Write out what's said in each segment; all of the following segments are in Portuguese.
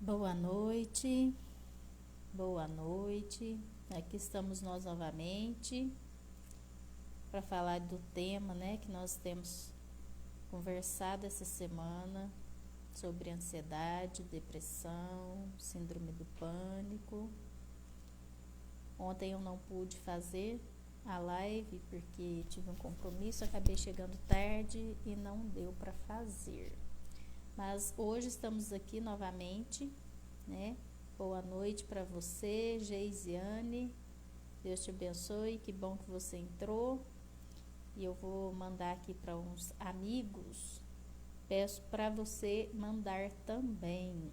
Boa noite, boa noite. Aqui estamos nós novamente para falar do tema, né, que nós temos conversado essa semana sobre ansiedade, depressão, síndrome do pânico. Ontem eu não pude fazer a live porque tive um compromisso, acabei chegando tarde e não deu para fazer. Mas hoje estamos aqui novamente, né? Boa noite para você, Geisiane. Deus te abençoe, que bom que você entrou. E eu vou mandar aqui para uns amigos. Peço para você mandar também.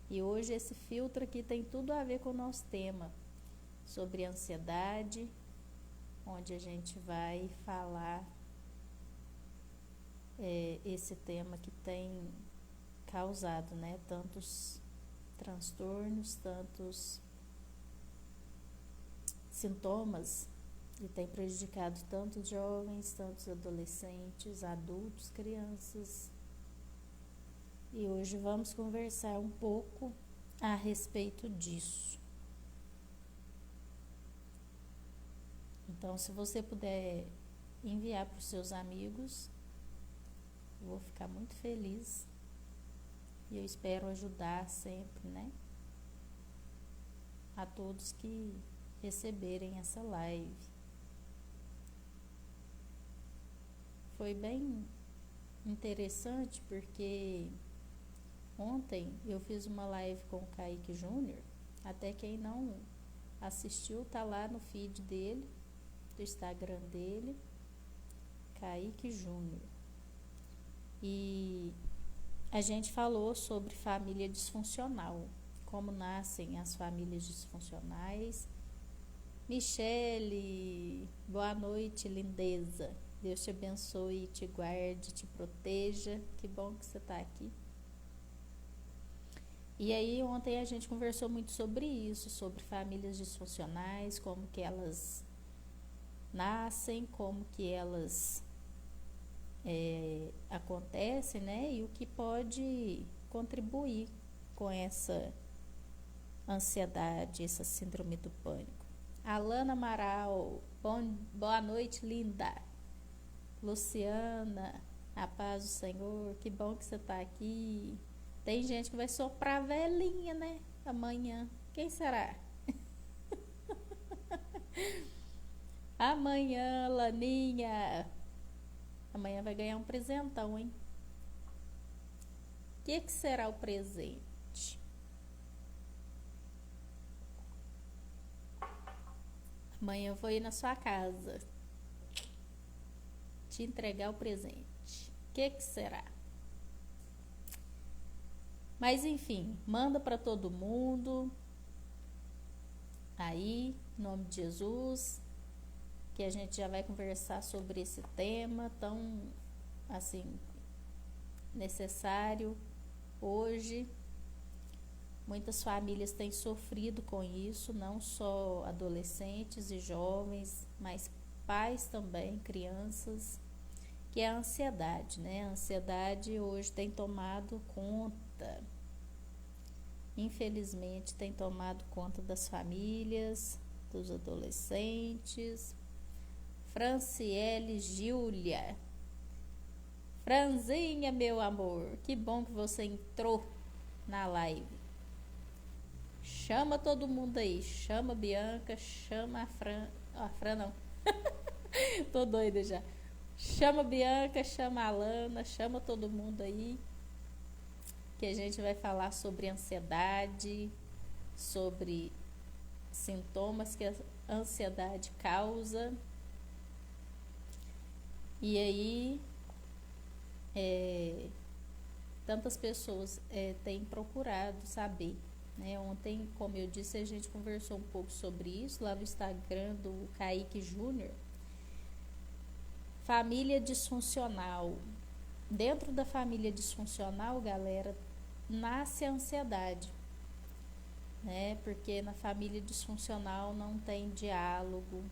E hoje esse filtro aqui tem tudo a ver com o nosso tema sobre ansiedade, onde a gente vai falar esse tema que tem causado, né, tantos transtornos, tantos sintomas, e tem prejudicado tantos jovens, tantos adolescentes, adultos, crianças. E hoje vamos conversar um pouco a respeito disso. Então, se você puder enviar para os seus amigos, vou ficar muito feliz. E eu espero ajudar sempre, né, a todos que receberem essa live. Foi bem interessante porque ontem eu fiz uma live com o Kaique Júnior. Até quem não assistiu, tá lá no feed dele, do Instagram dele, Kaique Júnior. E a gente falou sobre família disfuncional, como nascem as famílias disfuncionais. Michele, boa noite, lindeza. Deus te abençoe, te guarde, te proteja. Que bom que você está aqui. E aí ontem a gente conversou muito sobre isso, sobre famílias disfuncionais, como que elas nascem, como que elas acontecem, né? E o que pode contribuir com essa ansiedade, essa síndrome do pânico. Alana Amaral, boa noite, linda. Luciana, a paz do Senhor, que bom que você está aqui. Tem gente que vai soprar a velhinha, né? Amanhã. Quem será? Amanhã, Laninha. Amanhã vai ganhar um presentão, hein? O que será o presente? Amanhã eu vou ir na sua casa te entregar o presente. O que será? Mas enfim, manda para todo mundo aí, em nome de Jesus, que a gente já vai conversar sobre esse tema tão, assim, necessário hoje. Muitas famílias têm sofrido com isso, não só adolescentes e jovens, mas pais também, crianças, que é a ansiedade, né? A ansiedade hoje tem tomado conta, infelizmente tem tomado conta das famílias, dos adolescentes. Franciele Júlia, Franzinha, meu amor, que bom que você entrou na live. Chama todo mundo aí, chama a Bianca, chama a Fran não, tô doida já. Chama a Bianca, chama a Alana, chama todo mundo aí, que a gente vai falar sobre ansiedade, sobre sintomas que a ansiedade causa. E aí, tantas pessoas têm procurado saber, né? Ontem, como eu disse, a gente conversou um pouco sobre isso lá no Instagram do Kaique Júnior. Família disfuncional. Dentro da família disfuncional, galera, nasce a ansiedade, né? Porque na família disfuncional não tem diálogo,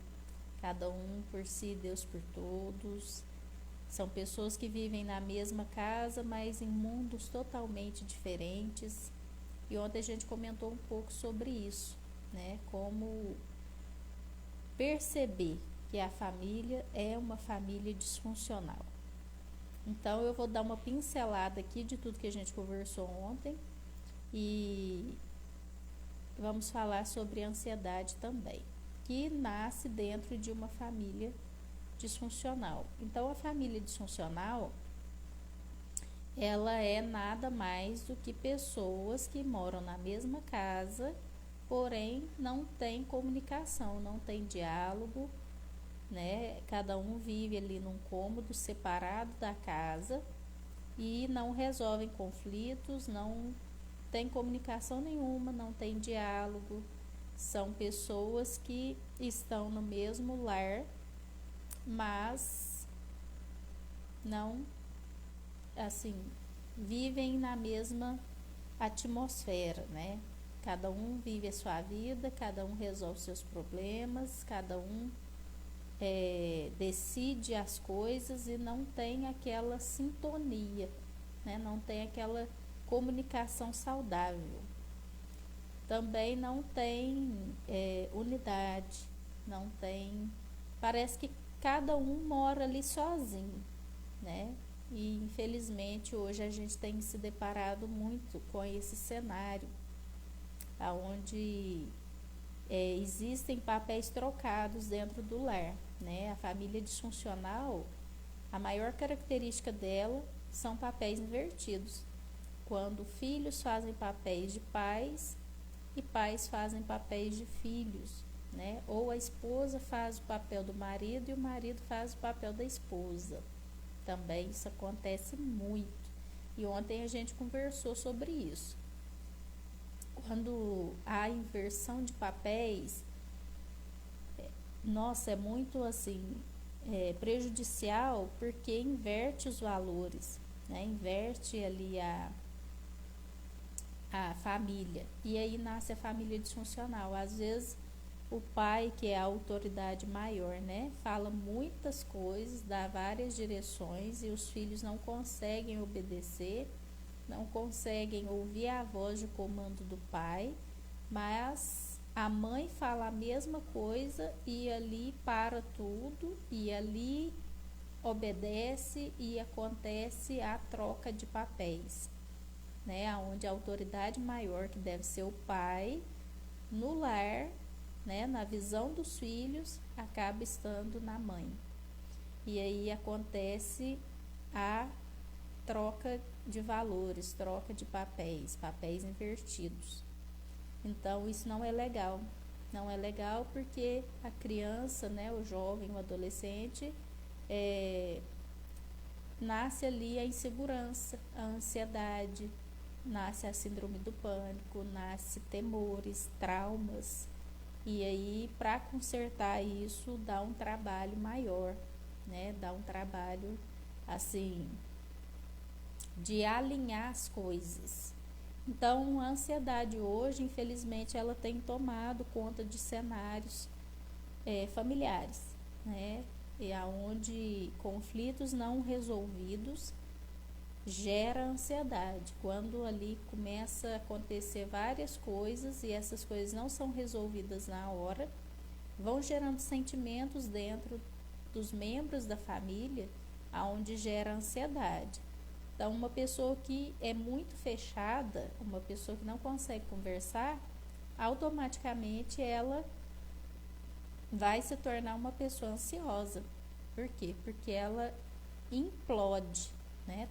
cada um por si, Deus por todos. São pessoas que vivem na mesma casa, mas em mundos totalmente diferentes. E ontem a gente comentou um pouco sobre isso, né? Como perceber que a família é uma família disfuncional. Então eu vou dar uma pincelada aqui de tudo que a gente conversou ontem e vamos falar sobre ansiedade também, que nasce dentro de uma família disfuncional. Então a família disfuncional, ela é nada mais do que pessoas que moram na mesma casa, porém não tem comunicação, não tem diálogo, né? Cada um vive ali num cômodo separado da casa e não resolvem conflitos, não tem comunicação nenhuma, não tem diálogo. São pessoas que estão no mesmo lar, mas não, assim, vivem na mesma atmosfera, né? Cada um vive a sua vida, cada um resolve seus problemas, cada um decide as coisas e não tem aquela sintonia, né? Não tem aquela comunicação saudável. Também não tem unidade, não tem. Parece que cada um mora ali sozinho, né? E infelizmente hoje a gente tem se deparado muito com esse cenário, onde existem papéis trocados dentro do lar, né? A família disfuncional, a maior característica dela são papéis invertidos, quando filhos fazem papéis de pais e pais fazem papéis de filhos, né? Ou a esposa faz o papel do marido e o marido faz o papel da esposa. Também isso acontece muito. E ontem a gente conversou sobre isso. Quando há inversão de papéis, nossa, é muito assim, prejudicial, porque inverte os valores, né? Inverte ali a família. E aí nasce a família disfuncional. Às vezes o pai, que é a autoridade maior, né, fala muitas coisas, dá várias direções e os filhos não conseguem obedecer, não conseguem ouvir a voz de comando do pai, mas a mãe fala a mesma coisa e ali para tudo e ali obedece e acontece a troca de papéis, né, onde a autoridade maior, que deve ser o pai, no lar, né, na visão dos filhos, acaba estando na mãe. E aí acontece a troca de valores, troca de papéis, papéis invertidos. Então isso não é legal. Não é legal porque a criança, né, o jovem, o adolescente, nasce ali a insegurança, a ansiedade, nasce a síndrome do pânico, nasce temores, traumas. E aí, para consertar isso, dá um trabalho maior, né? Dá um trabalho, assim, de alinhar as coisas. Então, a ansiedade hoje, infelizmente, ela tem tomado conta de cenários familiares, né? E aonde conflitos não resolvidos gera ansiedade. Quando ali começa a acontecer várias coisas e essas coisas não são resolvidas na hora, vão gerando sentimentos dentro dos membros da família, aonde gera ansiedade. Então, uma pessoa que é muito fechada, uma pessoa que não consegue conversar, automaticamente ela vai se tornar uma pessoa ansiosa. Por quê? Porque ela implode, né?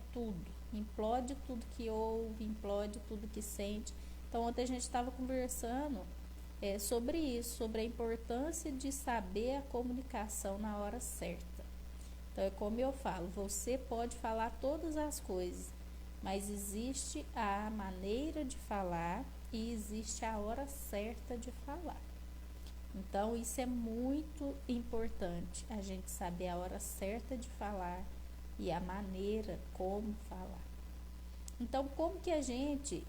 Implode tudo que ouve, implode tudo que sente. Então, ontem a gente estava conversando sobre isso, sobre a importância de saber a comunicação na hora certa. Então, é como eu falo, você pode falar todas as coisas, mas existe a maneira de falar e existe a hora certa de falar. Então, isso é muito importante, a gente saber a hora certa de falar e a maneira como falar. Então, como que a gente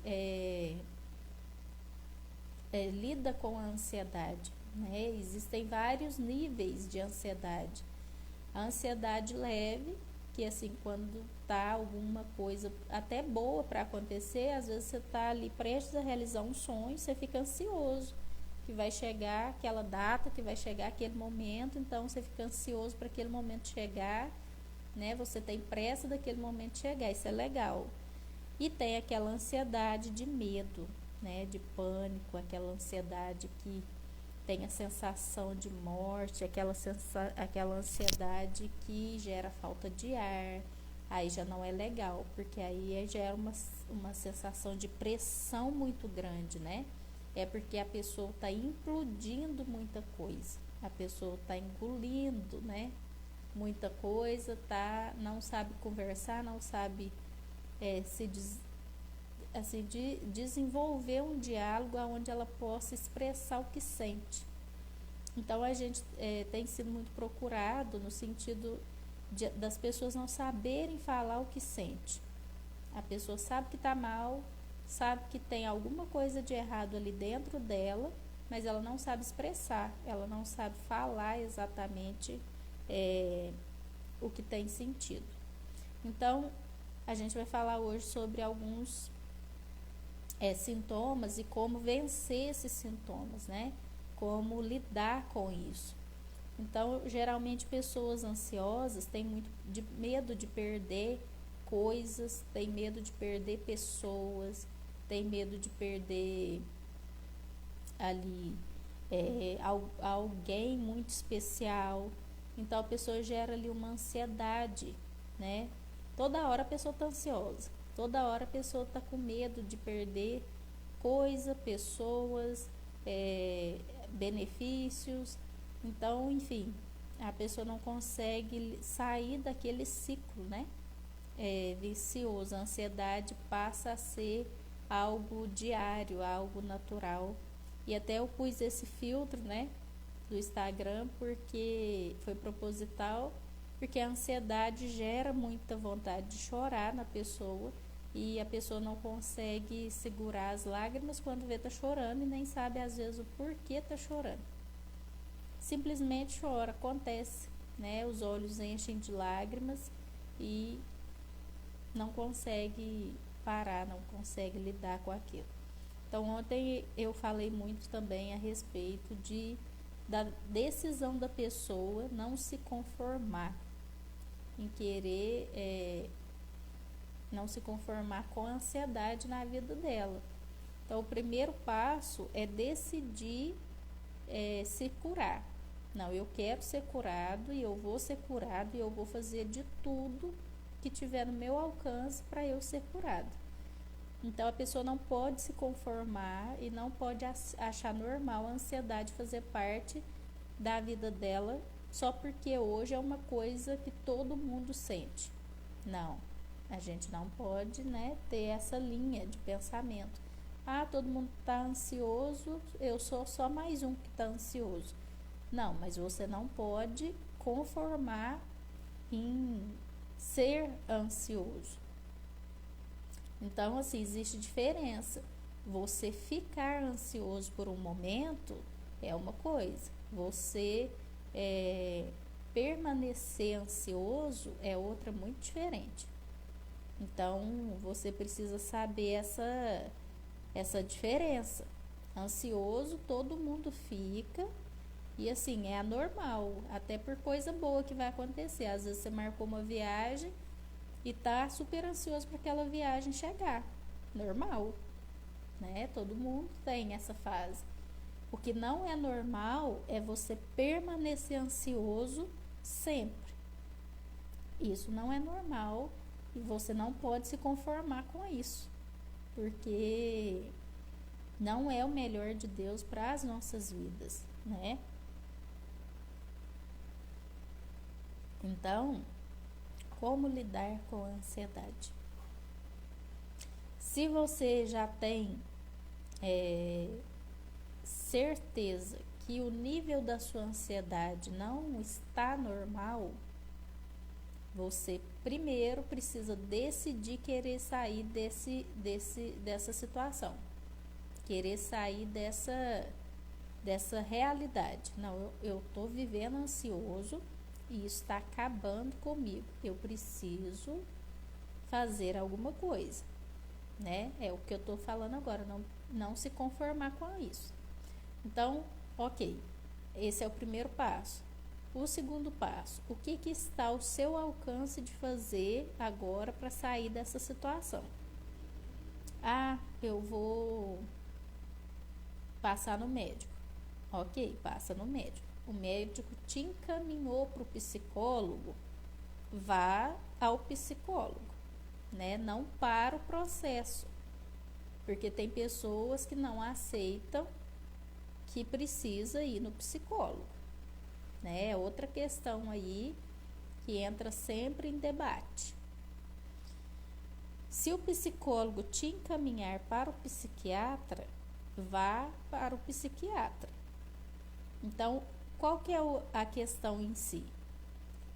lida com a ansiedade, né? Existem vários níveis de ansiedade. A ansiedade leve, que assim, quando tá alguma coisa até boa para acontecer, às vezes você tá ali prestes a realizar um sonho, você fica ansioso que vai chegar aquela data, que vai chegar aquele momento, então você fica ansioso para aquele momento chegar, né? Você tem pressa daquele momento chegar, isso é legal. E tem aquela ansiedade de medo, né? De pânico, aquela ansiedade que tem a sensação de morte, aquela ansiedade que gera falta de ar. Aí já não é legal, porque aí gera uma sensação de pressão muito grande, né? É porque a pessoa está implodindo muita coisa, a pessoa está engolindo, né? Muita coisa, não sabe conversar, não sabe desenvolver um diálogo onde ela possa expressar o que sente. Então a gente tem sido muito procurado no sentido das pessoas não saberem falar o que sente. A pessoa sabe que está mal, sabe que tem alguma coisa de errado ali dentro dela, mas ela não sabe expressar, ela não sabe falar exatamente o que tem sentido. Então, a gente vai falar hoje sobre alguns sintomas e como vencer esses sintomas, né? Como lidar com isso. Então, geralmente, pessoas ansiosas têm muito medo de perder coisas, têm medo de perder pessoas, têm medo de perder ali alguém muito especial. Então, a pessoa gera ali uma ansiedade, né? Toda hora a pessoa está ansiosa, toda hora a pessoa está com medo de perder coisa, pessoas, benefícios. Então, enfim, a pessoa não consegue sair daquele ciclo, né? Vicioso. A ansiedade passa a ser algo diário, algo natural. E até eu pus esse filtro, né, do Instagram, porque foi proposital, porque a ansiedade gera muita vontade de chorar na pessoa e a pessoa não consegue segurar as lágrimas quando vê tá chorando e nem sabe às vezes o porquê tá chorando. Simplesmente chora, acontece, né? Os olhos enchem de lágrimas e não consegue parar, não consegue lidar com aquilo. Então, ontem eu falei muito também a respeito da decisão da pessoa não se conformar, em querer não se conformar com a ansiedade na vida dela. Então, o primeiro passo é decidir se curar. Não, eu quero ser curado e eu vou ser curado e eu vou fazer de tudo que tiver no meu alcance para eu ser curado. Então, a pessoa não pode se conformar e não pode achar normal a ansiedade fazer parte da vida dela só porque hoje é uma coisa que todo mundo sente. Não, a gente não pode, né, ter essa linha de pensamento. Ah, todo mundo está ansioso, eu sou só mais um que está ansioso. Não, mas você não pode conformar em ser ansioso. Então, assim, existe diferença. Você ficar ansioso por um momento é uma coisa. Você permanecer ansioso é outra muito diferente. Então, você precisa saber essa diferença. Ansioso, todo mundo fica. E assim, é anormal, até por coisa boa que vai acontecer. Às vezes você marcou uma viagem e tá super ansioso para aquela viagem chegar. Normal, né? Todo mundo tem essa fase. O que não é normal é você permanecer ansioso sempre. Isso não é normal e você não pode se conformar com isso, porque não é o melhor de Deus para as nossas vidas, né? Então, como lidar com a ansiedade? Se você já tem certeza que o nível da sua ansiedade não está normal, você primeiro precisa decidir querer sair dessa situação, querer sair dessa realidade. Não, eu estou vivendo ansioso e isso está acabando comigo. Eu preciso fazer alguma coisa, né? É o que eu estou falando agora, não se conformar com isso. Então, ok, esse é o primeiro passo. O segundo passo, o que está ao seu alcance de fazer agora para sair dessa situação? Ah, eu vou passar no médico. Ok, passa no médico. O médico te encaminhou para o psicólogo, vá ao psicólogo, né? Não para o processo, porque tem pessoas que não aceitam que precisa ir no psicólogo, né? Outra questão aí que entra sempre em debate. Se o psicólogo te encaminhar para o psiquiatra, vá para o psiquiatra. Então, qual que é a questão em si?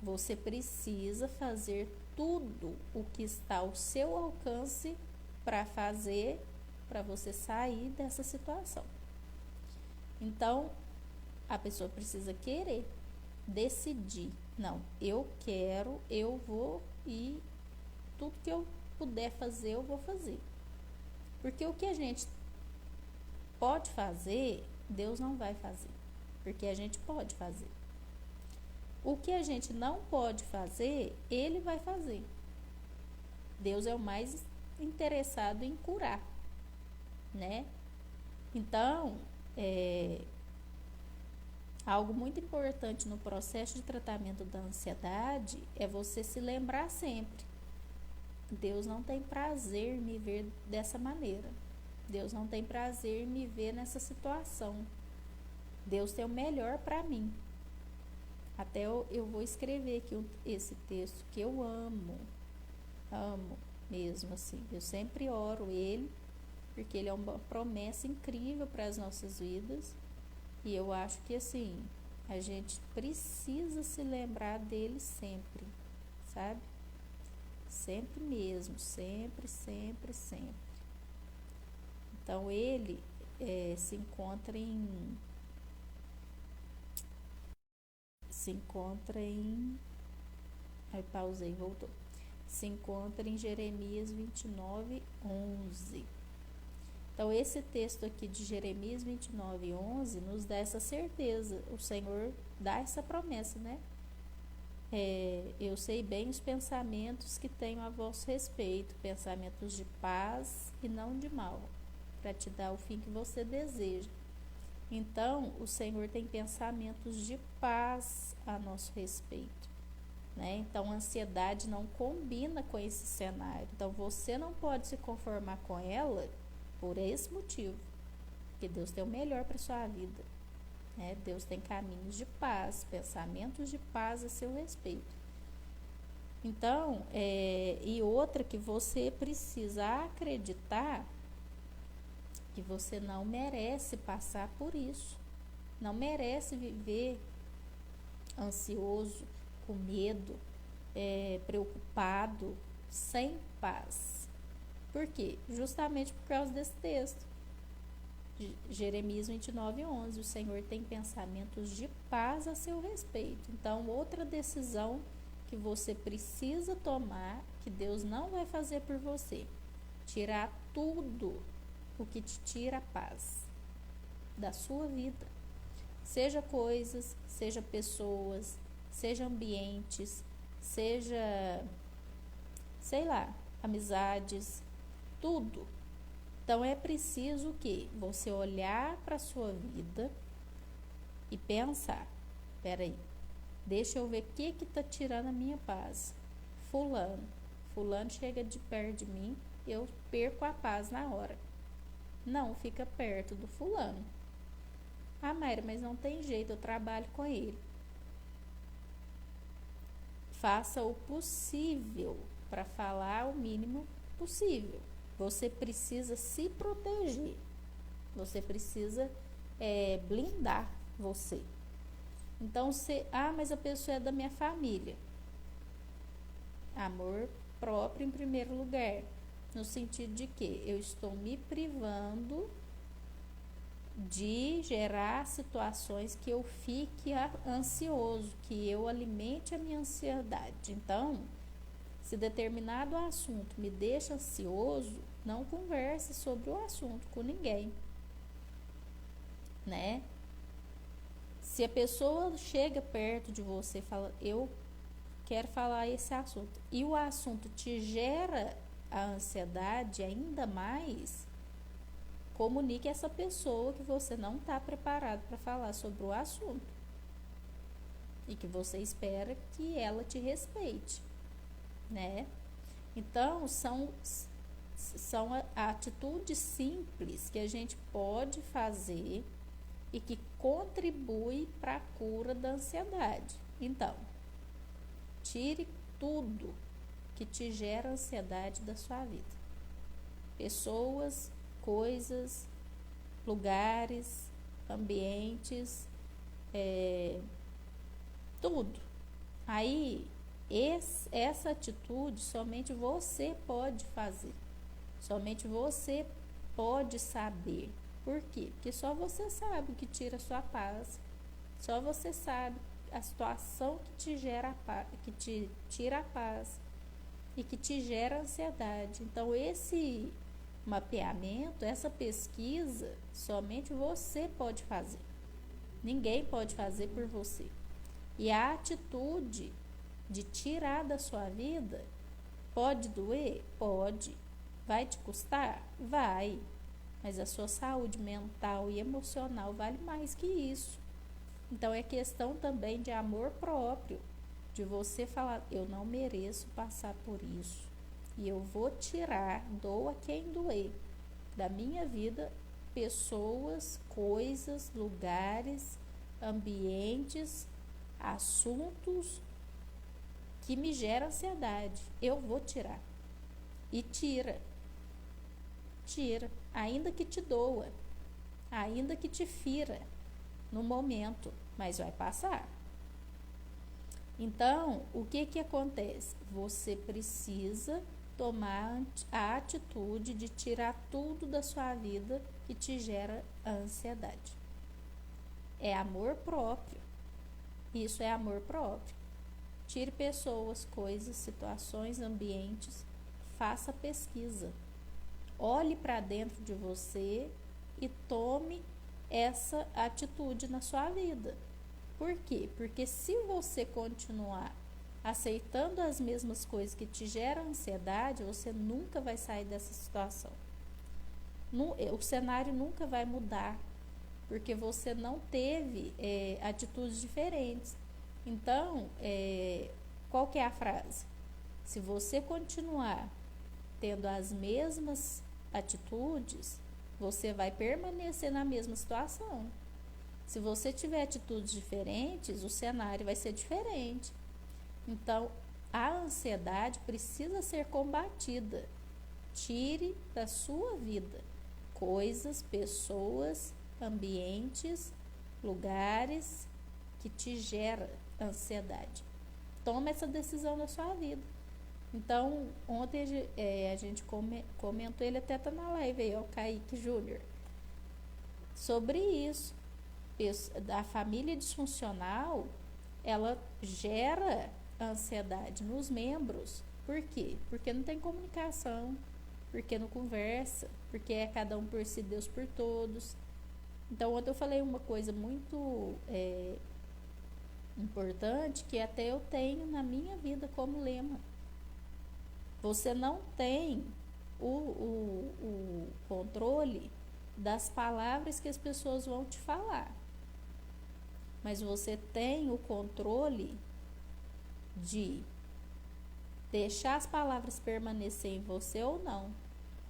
Você precisa fazer tudo o que está ao seu alcance para você sair dessa situação. Então, a pessoa precisa querer, decidir. Não, eu quero, eu vou e tudo que eu puder fazer, eu vou fazer. Porque o que a gente pode fazer, Deus não vai fazer. Porque a gente pode fazer. O que a gente não pode fazer, Ele vai fazer. Deus é o mais interessado em curar, né? Então, algo muito importante no processo de tratamento da ansiedade é você se lembrar sempre: Deus não tem prazer em me ver dessa maneira. Deus não tem prazer em me ver nessa situação. Deus tem o melhor para mim. Até eu vou escrever aqui esse texto que eu amo mesmo assim. Eu sempre oro ele, porque ele é uma promessa incrível para as nossas vidas. E eu acho que assim, a gente precisa se lembrar dele sempre, sabe? Sempre mesmo, sempre, sempre, sempre. Então ele se encontra aí pausei, voltou. Se encontra em Jeremias 29:11. Então, esse texto aqui de Jeremias 29:11 nos dá essa certeza. O Senhor dá essa promessa, né? Eu sei bem os pensamentos que tenho a vosso respeito, pensamentos de paz e não de mal, para te dar o fim que você deseja. Então, o Senhor tem pensamentos de paz a nosso respeito, né? Então, a ansiedade não combina com esse cenário. Então, você não pode se conformar com ela por esse motivo, porque Deus tem o melhor para sua vida, né? Deus tem caminhos de paz, pensamentos de paz a seu respeito. Então, e outra que você precisa acreditar que você não merece passar por isso, não merece viver ansioso, com medo, preocupado, sem paz. Por quê? Justamente por causa desse texto. Jeremias 29:11, o Senhor tem pensamentos de paz a seu respeito. Então, outra decisão que você precisa tomar, que Deus não vai fazer por você, tirar tudo o que te tira a paz da sua vida. Seja coisas, seja pessoas, seja ambientes, seja, sei lá, amizades, tudo. Então é preciso o quê? Você olhar para a sua vida e pensar: peraí, deixa eu ver o que está tirando a minha paz. Fulano chega de perto de mim, eu perco a paz na hora. Não fica perto do fulano. Ah, Mayra, mas não tem jeito, eu trabalho com ele. Faça o possível para falar o mínimo possível. Você precisa se proteger. Você precisa blindar você. Então, mas a pessoa é da minha família. Amor próprio em primeiro lugar. No sentido de que eu estou me privando de gerar situações que eu fique ansioso, que eu alimente a minha ansiedade. Então, Se determinado assunto me deixa ansioso, não converse sobre o assunto com ninguém, né? Se a pessoa chega perto de você e fala, eu quero falar esse assunto, e o assunto te gera a ansiedade ainda mais, comunique a essa pessoa que você não está preparado para falar sobre o assunto e que você espera que ela te respeite, né? Então, são atitudes simples que a gente pode fazer e que contribui para a cura da ansiedade. Então, tire tudo que te gera ansiedade da sua vida. Pessoas, coisas, lugares, ambientes, tudo. Aí, essa atitude somente você pode fazer. Somente você pode saber. Por quê? Porque só você sabe o que tira a sua paz. Só você sabe a situação que te gera a paz, que te tira a paz e que te gera ansiedade. Então, esse mapeamento, essa pesquisa, somente você pode fazer. Ninguém pode fazer por você. E a atitude de tirar da sua vida pode doer? Pode. Vai te custar? Vai. Mas a sua saúde mental e emocional vale mais que isso. Então, é questão também de amor próprio, de você falar, eu não mereço passar por isso. E eu vou tirar, doa quem doer, da minha vida, pessoas, coisas, lugares, ambientes, assuntos que me geram ansiedade. Eu vou tirar. E tira, ainda que te doa, ainda que te fira no momento, mas vai passar. Então, o que acontece? Você precisa tomar a atitude de tirar tudo da sua vida que te gera ansiedade. É amor próprio. Isso é amor próprio. Tire pessoas, coisas, situações, ambientes, faça pesquisa. Olhe para dentro de você e tome essa atitude na sua vida. Por quê? Porque se você continuar aceitando as mesmas coisas que te geram ansiedade, você nunca vai sair dessa situação. O cenário nunca vai mudar, porque você não teve atitudes diferentes. Então, qual que é a frase? Se você continuar tendo as mesmas atitudes, você vai permanecer na mesma situação. Se você tiver atitudes diferentes, o cenário vai ser diferente. Então, a ansiedade precisa ser combatida. Tire da sua vida coisas, pessoas, ambientes, lugares que te geram ansiedade. Tome essa decisão na sua vida. Então, ontem a gente comentou, ele até está na live aí, o Kaique Júnior, sobre isso. A família disfuncional, ela gera ansiedade nos membros. Por quê? Porque não tem comunicação, porque não conversa, porque é cada um por si, Deus por todos. Então, ontem eu falei uma coisa muito importante, que até eu tenho na minha vida como lema. Você não tem o controle das palavras que as pessoas vão te falar, mas você tem o controle de deixar as palavras permanecer em você ou não.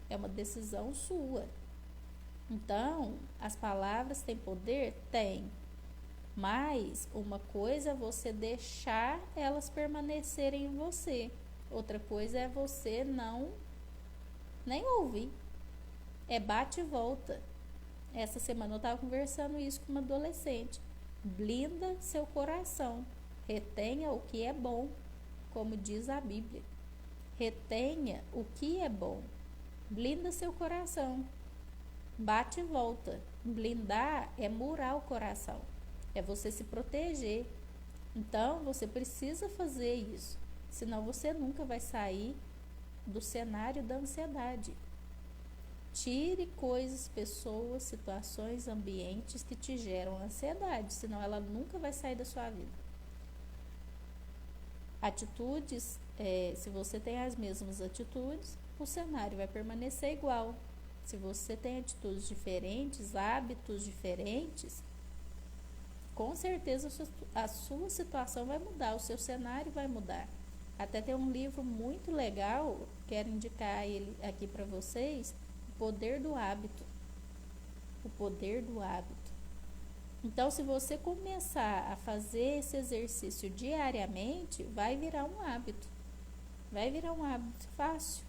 É uma decisão sua. Então, as palavras têm poder? Tem. Mas uma coisa é você deixar elas permanecerem em você. Outra coisa é você nem ouvir. É bate e volta. Essa semana eu estava conversando isso com uma adolescente. Blinda seu coração. Retenha o que é bom, como diz a Bíblia. Retenha o que é bom. Blinda seu coração. Bate e volta. Blindar é murar o coração. É você se proteger. Então, você precisa fazer isso. senão você nunca vai sair do cenário da ansiedade. Tire coisas, pessoas, situações, ambientes que te geram ansiedade, senão ela nunca vai sair da sua vida. Atitudes, se você tem as mesmas atitudes, o cenário vai permanecer igual. Se você tem atitudes diferentes, hábitos diferentes, com certeza a sua situação vai mudar, o seu cenário vai mudar. Até tem um livro muito legal, quero indicar ele aqui para vocês, O Poder do Hábito. O Poder do Hábito. Então, se você começar a fazer esse exercício diariamente, vai virar um hábito. Vai virar um hábito fácil.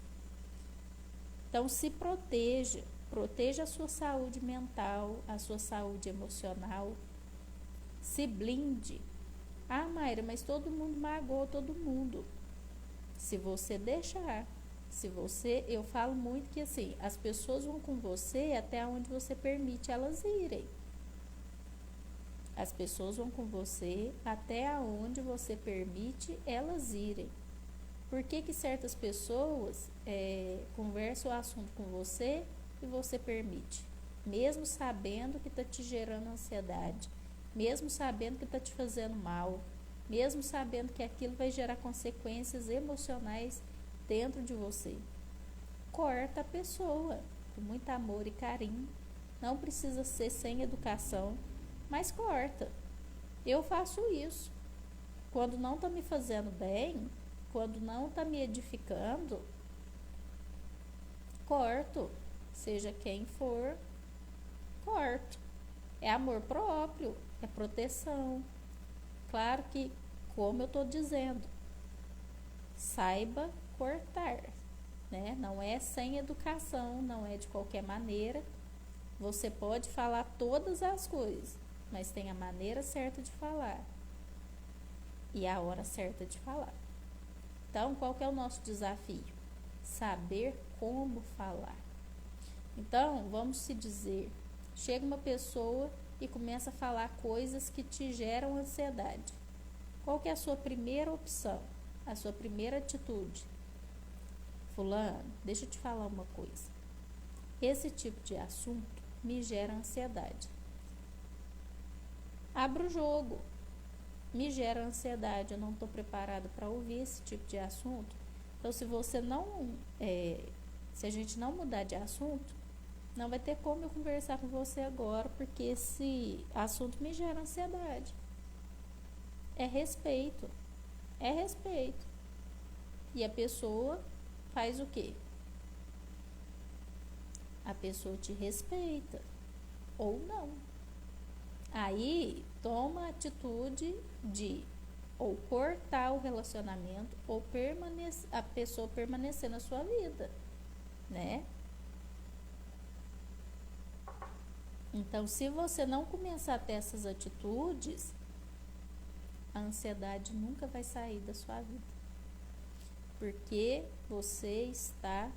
Então, se proteja. Proteja a sua saúde mental, a sua saúde emocional. Se blinde. Ah, Mayra, mas todo mundo magoou todo mundo. Se você deixar, eu falo muito que assim, as pessoas vão com você até onde você permite elas irem. As pessoas vão com você até onde você permite elas irem. Por que certas pessoas conversam o assunto com você e você permite? Mesmo sabendo que está te gerando ansiedade, mesmo sabendo que está te fazendo mal, mesmo sabendo que aquilo vai gerar consequências emocionais dentro de você. Corta a pessoa com muito amor e carinho. Não precisa ser sem educação, mas corta. Eu faço isso. Quando não está me fazendo bem, quando não está me edificando, corto. Seja quem for, corto. É amor próprio, é proteção. Claro que, como eu estou dizendo, saiba cortar, né? Não é sem educação, não é de qualquer maneira. Você pode falar todas as coisas, mas tem a maneira certa de falar e a hora certa de falar. Então, qual que é o nosso desafio? Saber como falar. Então, vamos se dizer, chega uma pessoa e começa a falar coisas que te geram ansiedade. Qual que é a sua primeira opção? A sua primeira atitude? Fulano, deixa eu te falar uma coisa. Esse tipo de assunto me gera ansiedade. Abra o jogo. Me gera ansiedade, eu não estou preparada para ouvir esse tipo de assunto. Então, se a gente não mudar de assunto, não vai ter como eu conversar com você agora, porque esse assunto me gera ansiedade. É respeito. É respeito. E a pessoa faz o quê? A pessoa te respeita. Ou não. Aí, toma a atitude de ou cortar o relacionamento ou a pessoa permanecer na sua vida, né? Então, se você não começar a ter essas atitudes, a ansiedade nunca vai sair da sua vida. Porque você está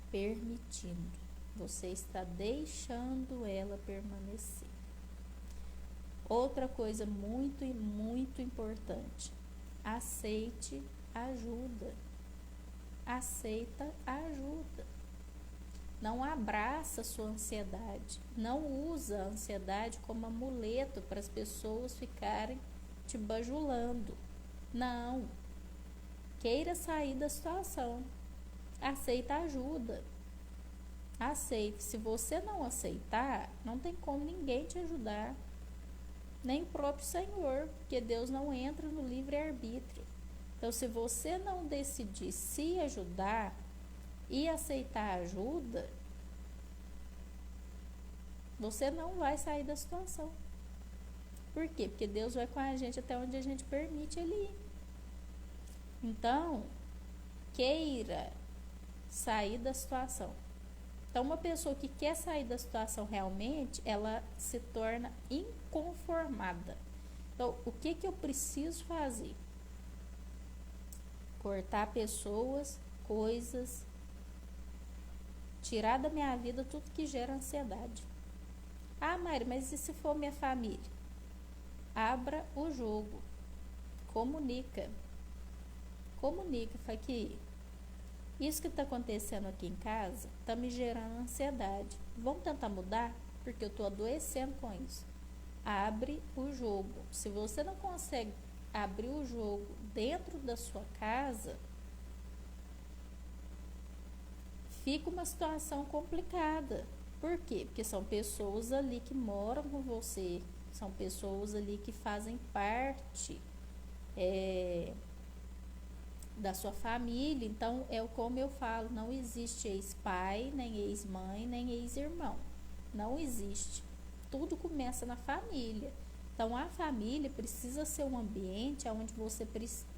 permitindo, você está deixando ela permanecer. Outra coisa muito e muito importante, aceite ajuda. Aceita ajuda. Não abraça a sua ansiedade. Não usa a ansiedade como amuleto para as pessoas ficarem te bajulando. Não. Queira sair da situação. Aceita ajuda. Aceite. Se você não aceitar, não tem como ninguém te ajudar. Nem o próprio Senhor, porque Deus não entra no livre-arbítrio. Então, se você não decidir se ajudar e aceitar ajuda, você não vai sair da situação. Por quê? Porque Deus vai com a gente até onde a gente permite Ele ir. Então, queira sair da situação. Então, uma pessoa que quer sair da situação realmente, ela se torna inconformada. Então, o que eu preciso fazer? Cortar pessoas, coisas, tirar da minha vida tudo que gera ansiedade. Ah, Mari, mas e se for minha família? Abra o jogo. Comunica. comunica, fala que isso que está acontecendo aqui em casa está me gerando ansiedade. Vamos tentar mudar? Porque eu estou adoecendo com isso. Abre o jogo. Se você não consegue abrir o jogo dentro da sua casa, fica uma situação complicada. Por quê? Porque são pessoas ali que moram com você, são pessoas ali que fazem parte da sua família. Então, como eu falo, não existe ex-pai, nem ex-mãe, nem ex-irmão. Não existe. Tudo começa na família. Então, a família precisa ser um ambiente onde você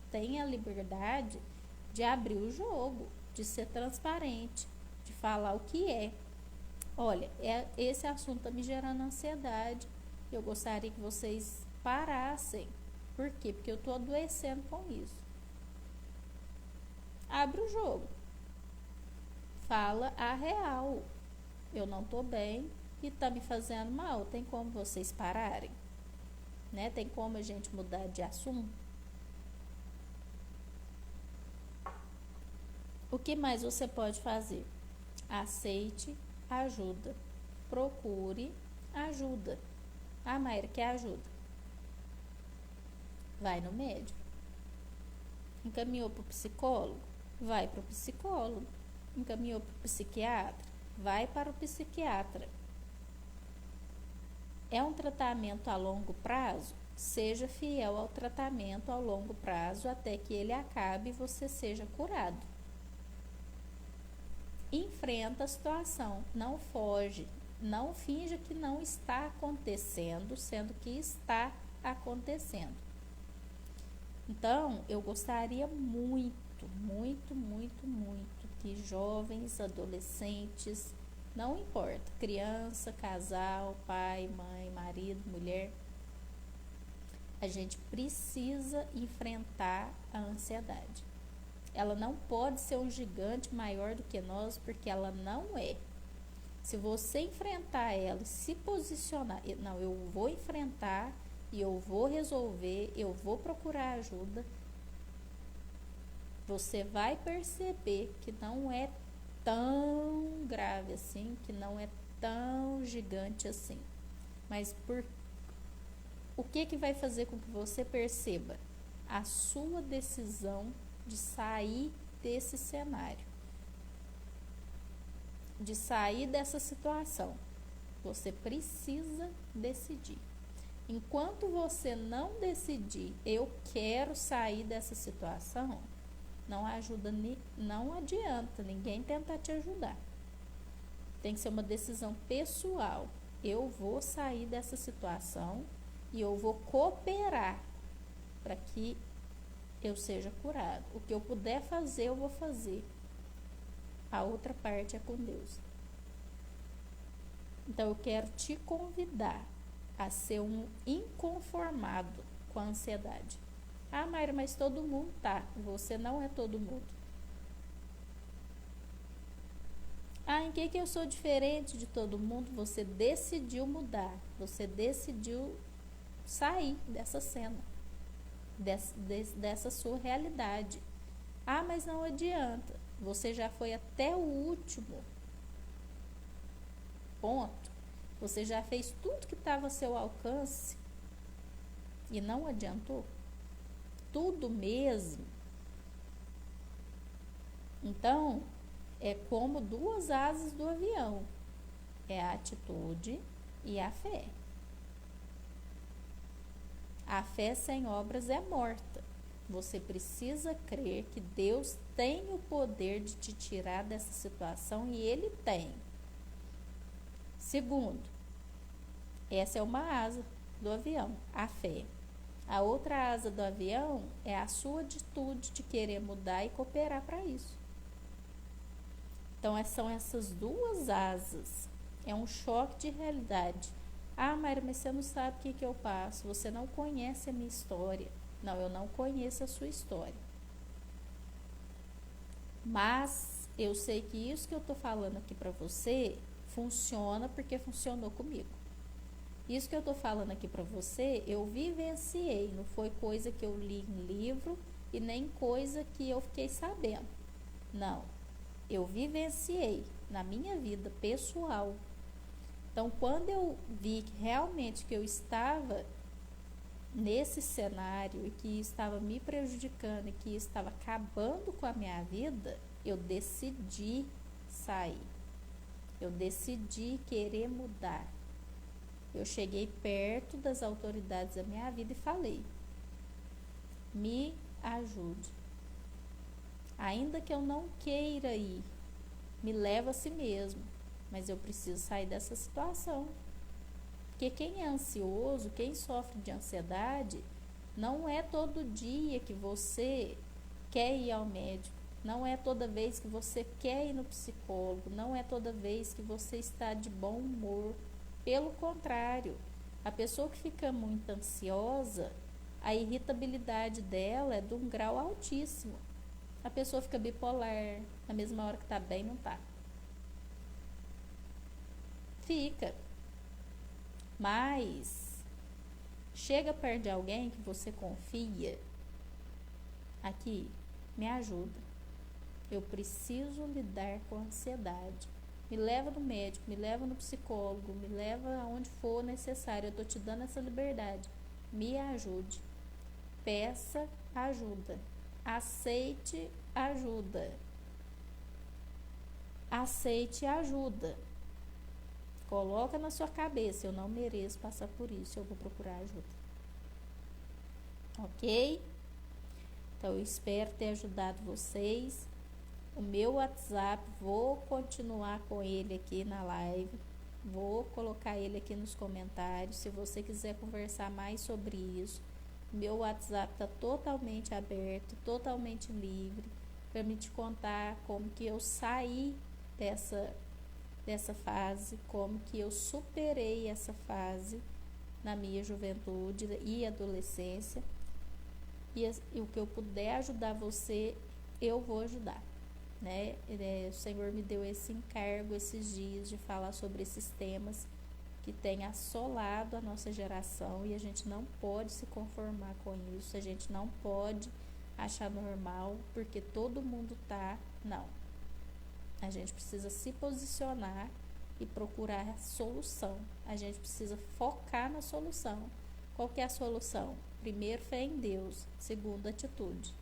tenha a liberdade de abrir o jogo, de ser transparente, de falar o que é. Olha, esse assunto está me gerando ansiedade. Eu gostaria que vocês parassem. Por quê? Porque eu estou adoecendo com isso. Abre o jogo. Fala a real. Eu não estou bem e está me fazendo mal. Tem como vocês pararem? Né? Tem como a gente mudar de assunto? O que mais você pode fazer? Aceite ajuda. Procure ajuda. Ah, Mayra, quer ajuda? Vai no médico. Encaminhou para o psicólogo? Vai para o psicólogo. Encaminhou para o psiquiatra? Vai para o psiquiatra. É um tratamento a longo prazo? Seja fiel ao tratamento a longo prazo até que ele acabe e você seja curado. Enfrenta a situação, não foge, não finja que não está acontecendo, sendo que está acontecendo. Então, eu gostaria muito que jovens, adolescentes, não importa, criança, casal, pai, mãe, marido, mulher, a gente precisa enfrentar a ansiedade. Ela não pode ser um gigante maior do que nós, porque ela não é. Se você enfrentar ela e se posicionar, não, eu vou enfrentar e eu vou resolver, eu vou procurar ajuda, você vai perceber que não é tão grave assim, que não é tão gigante assim. Mas o que vai fazer com que você perceba? A sua decisão de sair desse cenário, de sair dessa situação. Você precisa decidir. Enquanto você não decidir, eu quero sair dessa situação, não adianta ninguém tentar te ajudar. Tem que ser uma decisão pessoal. Eu vou sair dessa situação e eu vou cooperar para que eu seja curado. O que eu puder fazer, eu vou fazer. A outra parte é com Deus. Então, eu quero te convidar a ser um inconformado com a ansiedade. Ah, Mayra, mas todo mundo tá. Você não é todo mundo. Ah, em que eu sou diferente de todo mundo? Você decidiu mudar. Você decidiu sair dessa cena, dessa sua realidade. Ah, mas não adianta. Você já foi até o último ponto. Você já fez tudo que estava a seu alcance e não adiantou. Tudo mesmo. Então, é como duas asas do avião. É a atitude e a fé. A fé sem obras é morta. Você precisa crer que Deus tem o poder de te tirar dessa situação e Ele tem. Segundo, essa é uma asa do avião, a fé. A outra asa do avião é a sua atitude de querer mudar e cooperar para isso. Então, são essas duas asas. É um choque de realidade. Ah, Mayra, mas você não sabe o que eu passo. Você não conhece a minha história. Não, eu não conheço a sua história. Mas eu sei que isso que eu estou falando aqui para você funciona porque funcionou comigo. Isso que eu estou falando aqui para você, eu vivenciei. Não foi coisa que eu li em livro, e nem coisa que eu fiquei sabendo. Não, eu vivenciei na minha vida pessoal. Então, quando eu vi que realmente que eu estava nesse cenário e que estava me prejudicando e que estava acabando com a minha vida, eu decidi sair. Eu decidi querer mudar. Eu cheguei perto das autoridades da minha vida e falei: me ajude. Ainda que eu não queira ir, me leva a si mesmo, mas eu preciso sair dessa situação. Porque quem é ansioso, quem sofre de ansiedade, não é todo dia que você quer ir ao médico, não é toda vez que você quer ir no psicólogo, não é toda vez que você está de bom humor. Pelo contrário, a pessoa que fica muito ansiosa, a irritabilidade dela é de um grau altíssimo. A pessoa fica bipolar, na mesma hora que está bem, não está. Fica. Mas chega perto de alguém que você confia. Aqui, me ajuda. Eu preciso lidar com a ansiedade. Me leva no médico, me leva no psicólogo, me leva aonde for necessário. Eu estou te dando essa liberdade. Me ajude. Peça ajuda. Aceite ajuda. Aceite ajuda. Coloca na sua cabeça: eu não mereço passar por isso, eu vou procurar ajuda. Ok? Então, eu espero ter ajudado vocês. O meu WhatsApp, vou continuar com ele aqui na live. Vou colocar ele aqui nos comentários. Se você quiser conversar mais sobre isso, meu WhatsApp está totalmente aberto, totalmente livre, para me te contar como que eu saí dessa fase, como que eu superei essa fase na minha juventude e adolescência. E o que eu puder ajudar você, eu vou ajudar, né? O Senhor me deu esse encargo esses dias de falar sobre esses temas que têm assolado a nossa geração, e a gente não pode se conformar com isso, a gente não pode achar normal porque todo mundo tá, não. A gente precisa se posicionar e procurar a solução. A gente precisa focar na solução. Qual que é a solução? Primeiro, fé em Deus. Segundo, atitude.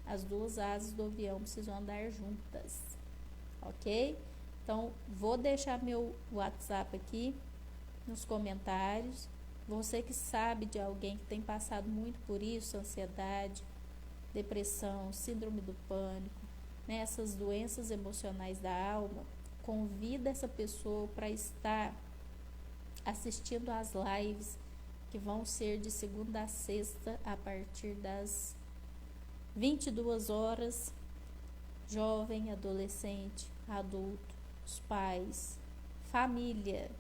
As duas asas do avião precisam andar juntas. Ok? Então, vou deixar meu WhatsApp aqui nos comentários. Você que sabe de alguém que tem passado muito por isso, ansiedade, depressão, síndrome do pânico, né, essas doenças emocionais da alma, convida essa pessoa para estar assistindo às lives que vão ser de segunda a sexta a partir das 22 horas. Jovem, adolescente, adulto, os pais, família,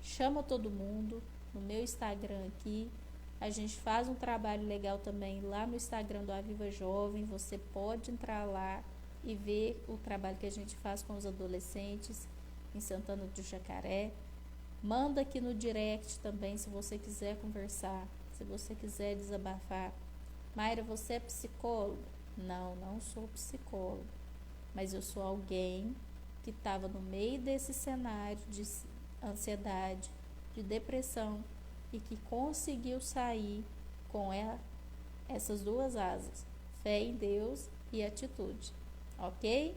chama todo mundo no meu Instagram aqui. A gente faz um trabalho legal também lá no Instagram do Aviva Jovem. Você pode entrar lá e ver o trabalho que a gente faz com os adolescentes em Santana do Jacaré. Manda aqui no direct também se você quiser conversar, se você quiser desabafar. Mayra, você é psicóloga? Não, não sou psicóloga, mas eu sou alguém que estava no meio desse cenário de ansiedade, de depressão, e que conseguiu sair com essas duas asas, fé em Deus e atitude, ok?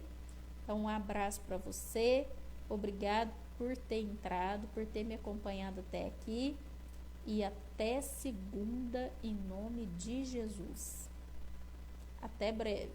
Então, um abraço para você, obrigado por ter entrado, por ter me acompanhado até aqui, e até segunda, em nome de Jesus. Até breve.